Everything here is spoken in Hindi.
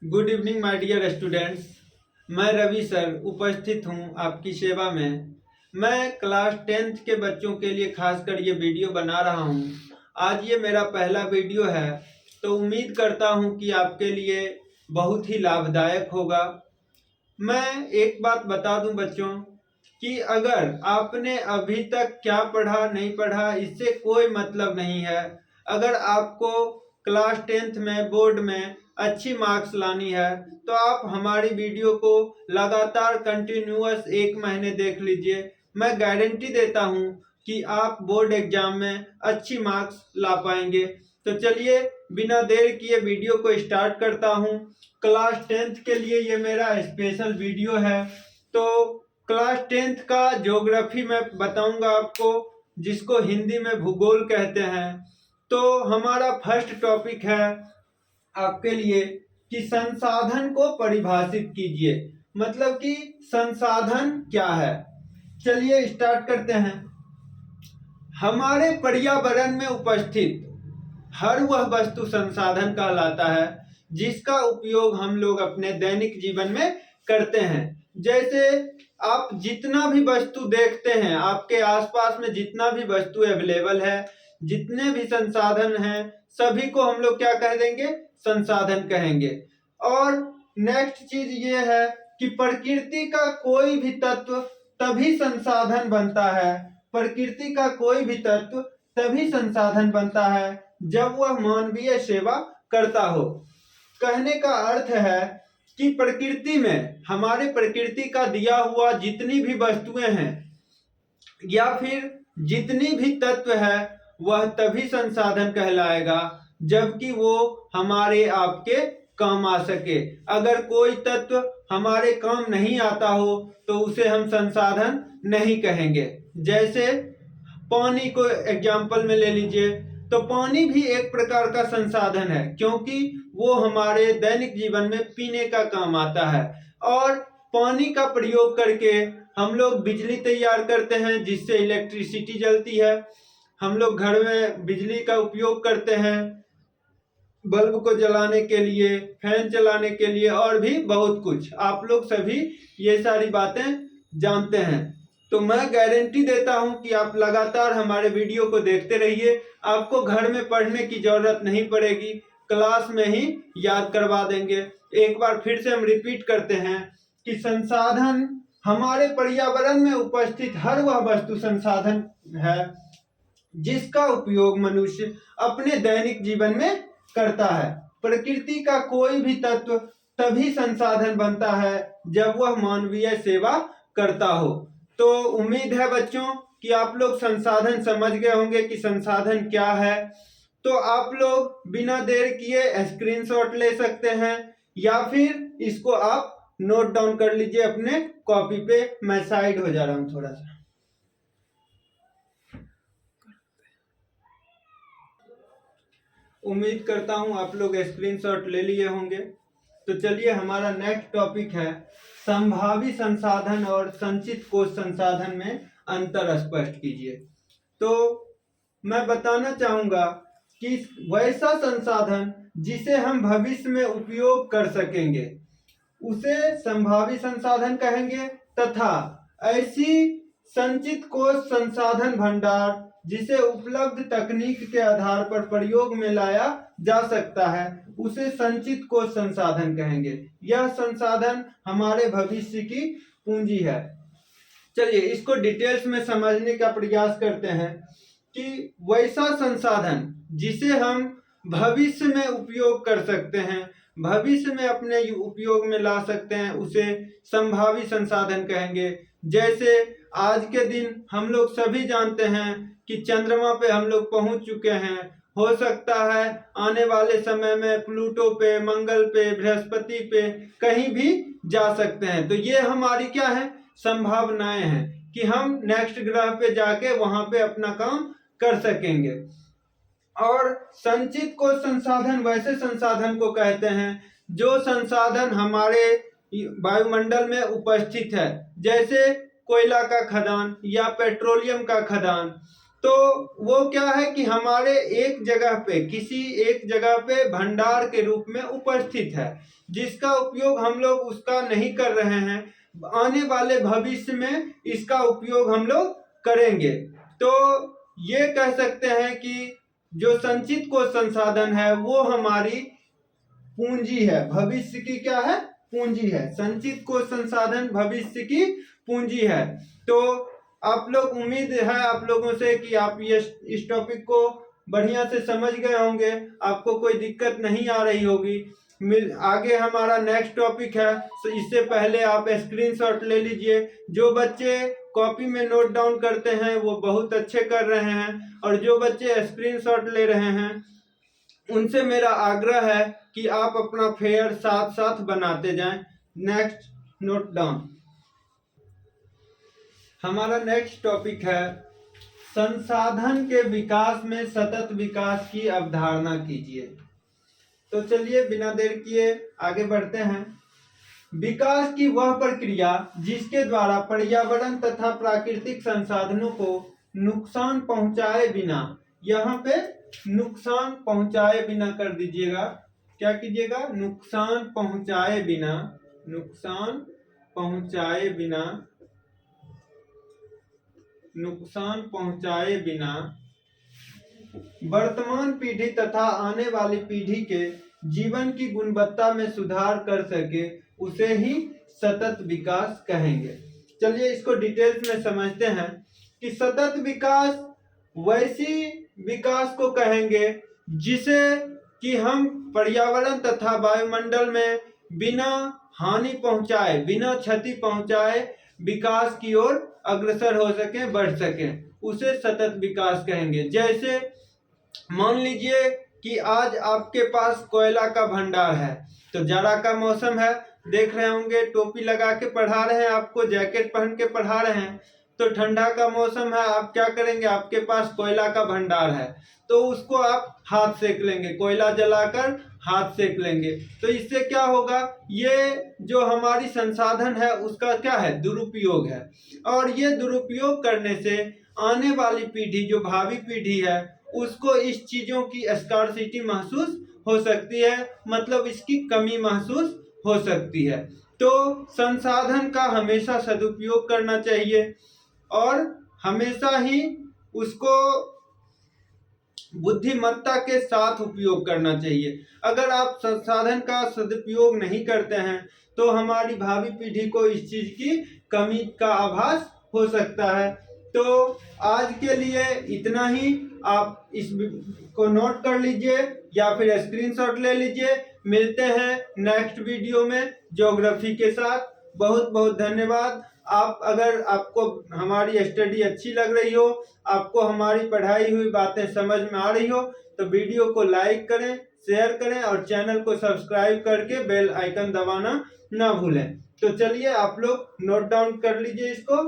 Good evening my dear students. मैं रवि सर उपस्थित हूं आपकी सेवा में। मैं क्लास 10th के बच्चों के लिए खासकर ये वीडियो बना रहा हूं। आज ये मेरा पहला वीडियो है, तो उम्मीद करता हूं कि आपके लिए बहुत ही लाभदायक होगा। मैं एक बात बता दूं बच्चों कि अगर आपने अभी तक क्या पढ़ा नहीं पढ़ा इससे कोई मतलब नहीं है। अगर आपको क्लास 10th में बोर्ड में अच्छी मार्क्स लानी है तो आप हमारी वीडियो को लगातार कंटिन्यूअस 1 महीने देख लीजिए। मैं गारंटी देता हूं कि आप बोर्ड एग्जाम में अच्छी मार्क्स ला पाएंगे। तो चलिए बिना देर किए वीडियो को स्टार्ट करता हूं। क्लास 10th के लिए ये मेरा स्पेशल वीडियो है। तो क्लास 10th का ज्योग्राफी मैं बताऊंगा आपको, जिसको हिंदी में भूगोल कहते हैं। तो हमारा फर्स्ट टॉपिक है आपके लिए कि संसाधन को परिभाषित कीजिए, मतलब कि संसाधन क्या है। चलिए स्टार्ट करते हैं। हमारे पर्यावरण में उपस्थित हर वह वस्तु संसाधन कहलाता है जिसका उपयोग हम लोग अपने दैनिक जीवन में करते हैं। जैसे आप जितना भी वस्तु देखते हैं, आपके आसपास में जितना भी वस्तु अवेलेबल है, जितने भी संसाधन हैं, सभी को हम लोग क्या कह देंगे? संसाधन कहेंगे। और नेक्स्ट चीज ये है कि प्रकृति का कोई भी तत्व तभी संसाधन बनता है। प्रकृति का कोई भी तत्व तभी संसाधन बनता है जब वह मानवीय सेवा करता हो। कहने का अर्थ है कि प्रकृति में, हमारे प्रकृति का दिया हुआ जितनी भी वस्तुएं हैं या फिर जितनी भी तत्व है, वह तभी संसाधन कहलाएगा जबकि वो हमारे आपके काम आ सके। अगर कोई तत्व हमारे काम नहीं आता हो तो उसे हम संसाधन नहीं कहेंगे। जैसे पानी को एग्जाम्पल में ले लीजिए, तो पानी भी एक प्रकार का संसाधन है, क्योंकि वो हमारे दैनिक जीवन में पीने का काम आता है। और पानी का प्रयोग करके हम लोग बिजली तैयार करते हैं, जिससे इलेक्ट्रिसिटी जलती है। हम लोग घर में बिजली का उपयोग करते हैं बल्ब को जलाने के लिए, फैन चलाने के लिए, और भी बहुत कुछ। आप लोग सभी ये सारी बातें जानते हैं। तो मैं गारंटी देता हूं कि आप लगातार हमारे वीडियो को देखते रहिए। आपको घर में पढ़ने की जरूरत नहीं पड़ेगी, क्लास में ही याद करवा देंगे। एक बार फिर से हम रिपीट करते हैं कि संसाधन, हमारे पर्यावरण में उपस्थित हर वह वस्तु संसाधन है जिसका उपयोग मनुष्य अपने दैनिक जीवन में करता है। प्रकृति का कोई भी तत्व तभी संसाधन बनता है जब वह मानवीय सेवा करता हो। तो उम्मीद है बच्चों कि आप लोग संसाधन समझ गए होंगे कि संसाधन क्या है। तो आप लोग बिना देर किए स्क्रीनशॉट ले सकते हैं या फिर इसको आप नोट डाउन कर लीजिए अपने कॉपी पे। मैं साइड हो जा रहा हूं थोड़ा सा। उम्मीद करता हूं आप लोग स्क्रीनशॉट ले लिए होंगे। तो चलिए हमारा नेक्स्ट टॉपिक है संभावी संसाधन और संचित कोष संसाधन में अंतर स्पष्ट कीजिए। तो मैं बताना चाहूंगा कि वैसा संसाधन जिसे हम भविष्य में उपयोग कर सकेंगे उसे संभावी संसाधन कहेंगे, तथा ऐसी संचित कोष संसाधन भंडार जिसे उपलब्ध तकनीक के आधार पर प्रयोग में लाया जा सकता है उसे संचित कोष संसाधन कहेंगे। यह संसाधन हमारे भविष्य की पूंजी है। चलिए इसको डिटेल्स में समझने का प्रयास करते हैं कि वैसा संसाधन जिसे हम भविष्य में उपयोग कर सकते हैं, भविष्य में अपने उपयोग में ला सकते हैं, उसे संभावी संसाधन कहेंगे। जैसे आज के दिन हम लोग सभी जानते हैं कि चंद्रमा पे हम लोग पहुंच चुके हैं। हो सकता है आने वाले समय में प्लूटो पे, मंगल पे, बृहस्पति पे कहीं भी जा सकते हैं। तो ये हमारी क्या है? संभावनाएं हैं कि हम नेक्स्ट ग्रह पे जाके वहां पे अपना काम कर सकेंगे। और संचित को संसाधन वैसे संसाधन को कहते हैं जो संसाधन हमारे वायुमंडल में उपस्थित है, जैसे कोयला का खदान या पेट्रोलियम का खदान। तो वो क्या है कि हमारे एक जगह पे, किसी एक जगह पे भंडार के रूप में उपस्थित है, जिसका उपयोग हम लोग उसका नहीं कर रहे हैं। आने वाले भविष्य में इसका उपयोग हम लोग करेंगे। तो ये कह सकते हैं कि जो संचित कोश संसाधन है वो हमारी पूंजी है, भविष्य की क्या है, पूंजी है। संचित कोश संसाधन भविष्य की पूंजी है। तो आप लोग, उम्मीद है आप लोगों से कि आप ये इस टॉपिक को बढ़िया से समझ गए होंगे, आपको कोई दिक्कत नहीं आ रही होगी। आगे हमारा नेक्स्ट टॉपिक है, तो इससे पहले आप स्क्रीनशॉट ले लीजिए। जो बच्चे कॉपी में नोट डाउन करते हैं वो बहुत अच्छे कर रहे हैं, और जो बच्चे स्क्रीनशॉट ले रहे हैं उनसे मेरा आग्रह है कि आप अपना फेयर साथ साथ बनाते जाएं। Next note down. हमारा नेक्स्ट टॉपिक है संसाधन के विकास में सतत विकास की अवधारणा कीजिए। तो चलिए बिना देर किए आगे बढ़ते हैं। विकास की वह प्रक्रिया जिसके द्वारा पर्यावरण तथा प्राकृतिक संसाधनों को नुकसान पहुंचाए बिना, यहाँ पे नुकसान पहुंचाए बिना कर दीजिएगा, क्या कीजिएगा, नुकसान पहुंचाए बिना, नुकसान पहुंचाए बिना, नुकसान पहुंचाए बिना वर्तमान पीढ़ी तथा आने वाली पीढ़ी के जीवन की गुणवत्ता में सुधार कर सके, उसे ही सतत विकास कहेंगे। चलिए इसको डिटेल्स में समझते हैं कि सतत विकास वैसी विकास को कहेंगे जिसे कि हम पर्यावरण तथा वायुमंडल में बिना हानि पहुंचाए, बिना क्षति पहुंचाए विकास की ओर अग्रसर हो सके, बढ़ सके, उसे सतत विकास कहेंगे। जैसे मान लीजिए कि आज आपके पास कोयला का भंडार है, तो जाड़ा का मौसम है, देख रहे होंगे टोपी लगा के पढ़ा रहे हैं आपको, जैकेट पहन के पढ़ा रहे हैं। तो ठंडा का मौसम है, आप क्या करेंगे, आपके पास कोयला का भंडार है, तो उसको आप हाथ सेक लेंगे, कोयला जलाकर हाथ सेक लेंगे। तो इससे क्या होगा, ये जो हमारी संसाधन है उसका क्या है, दुरुपयोग है। और ये दुरुपयोग करने से आने वाली पीढ़ी, जो भावी पीढ़ी है, उसको इस चीजों की स्कार्सिटी महसूस हो सकती है, मतलब इसकी कमी महसूस हो सकती है। तो संसाधन का हमेशा सदुपयोग करना चाहिए और हमेशा ही उसको बुद्धिमत्ता के साथ उपयोग करना चाहिए। अगर आप संसाधन का सदुपयोग नहीं करते हैं तो हमारी भावी पीढ़ी को इस चीज की कमी का आभास हो सकता है। तो आज के लिए इतना ही, आप इस को नोट कर लीजिए या फिर स्क्रीनशॉट ले लीजिए। मिलते हैं नेक्स्ट वीडियो में ज्योग्राफी के साथ। बहुत बहुत धन्यवाद। आप, अगर आपको हमारी स्टडी अच्छी लग रही हो, आपको हमारी पढ़ाई हुई बातें समझ में आ रही हो, तो वीडियो को लाइक करें, शेयर करें और चैनल को सब्सक्राइब करके बेल आइकन दबाना ना भूलें। तो चलिए आप लोग नोट डाउन कर लीजिए इसको।